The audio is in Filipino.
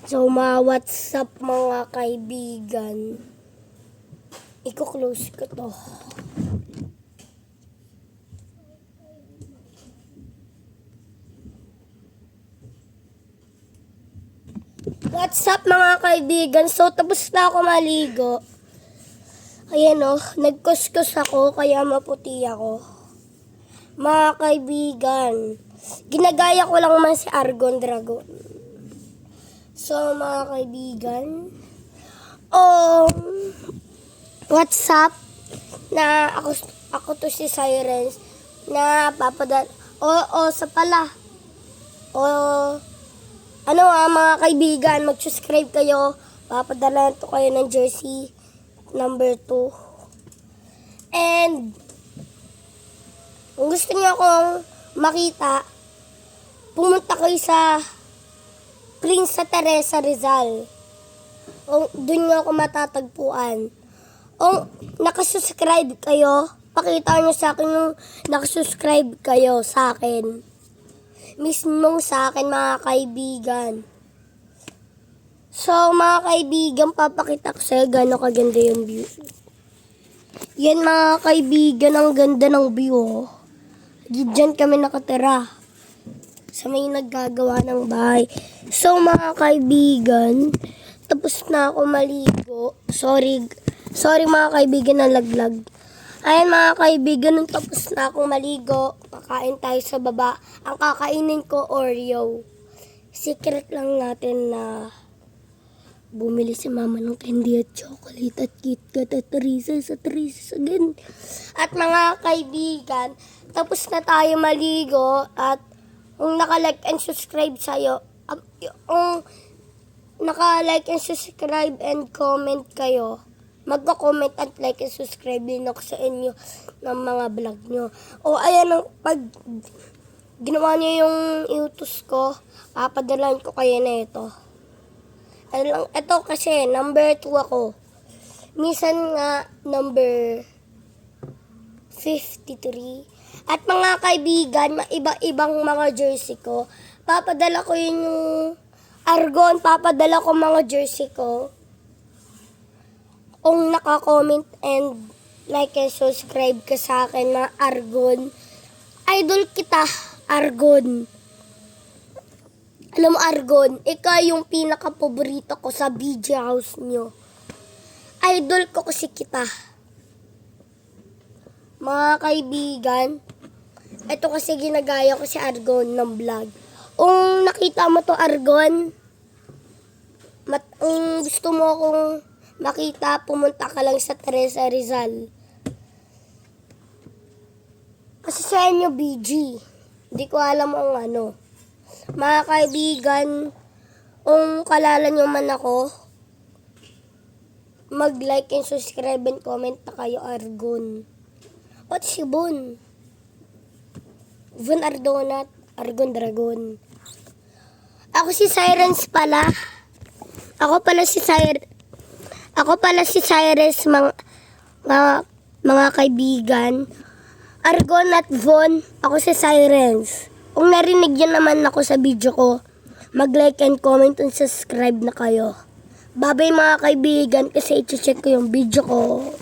So, what's up mga kaibigan? Iko-close ko to. What's up mga kaibigan? So, tapos na ako maligo. Ayan o, nagkuskus ako kaya maputi ako. Mga kaibigan, ginagaya ko lang man si Argon Dragon. So, mga kaibigan, what's up? Na ako to si Sirens na papadal. Sa pala. Mga kaibigan, mag-subscribe kayo. Papadala to kayo ng jersey number 2. And kung gusto niyo akong makita, pumunta kayo sa Prince Teresa Rizal. Doon niyo ako matatagpuan. Nakasubscribe kayo, pakita niyo sa akin yung nakasubscribe kayo sa akin. Mismo sa akin mga kaibigan. So mga kaibigan, papakita ko sa'yo gano'ng kaganda yung view. Yan mga kaibigan, ang ganda ng view. Diyan kami nakatira. Sa may naggagawa ng bahay. So mga kaibigan, tapos na ako maligo. Sorry mga kaibigan na laglag. Ayan mga kaibigan, nung tapos na akong maligo, kakain tayo sa baba. Ang kakainin ko, Oreo. Secret lang natin na bumili si mama ng candy at chocolate at KitKat at Reese's again. At mga kaibigan, tapos na tayo maligo at kung naka-like and subscribe sa'yo, naka-like and subscribe and comment kayo, magko-comment at like and subscribe din ako sa inyo ng mga vlog nyo. Ayan, pag ginawa nyo yung iutos ko, papadalan ko kayo na ito. Ito kasi, number 2 ako. Minsan nga, number 53. At mga kaibigan, iba-ibang mga jersey ko. Papadala ko yung Argon, papadala ko mga jersey ko. Kung naka-comment and like and subscribe ka sa akin na Argon, idol kita, Argon. Alam mo Argon, ikaw yung pinaka-paborito ko sa video house nyo. Idol ko kasi kita. Mga kaibigan, ito kasi ginagaya ko si Argon ng vlog. Kung nakita mo to Argon, gusto mo akong makita, pumunta ka lang sa Teresa Rizal. Kasi sa inyo BG, hindi ko alam ang ano. Mga kaibigan, kung kalala nyo man ako, mag-like and subscribe and comment na kayo Argon. At si Bon Ardonat, Argon Dragon. Ako si Sirens pala. Ako pala si Cyrus, mga kaibigan. Argon at Von, ako si Sirens. Kung narinig nyo naman ako sa video ko, mag-like and comment and subscribe na kayo. Bye-bye mga kaibigan kasi i-check ko yung video ko.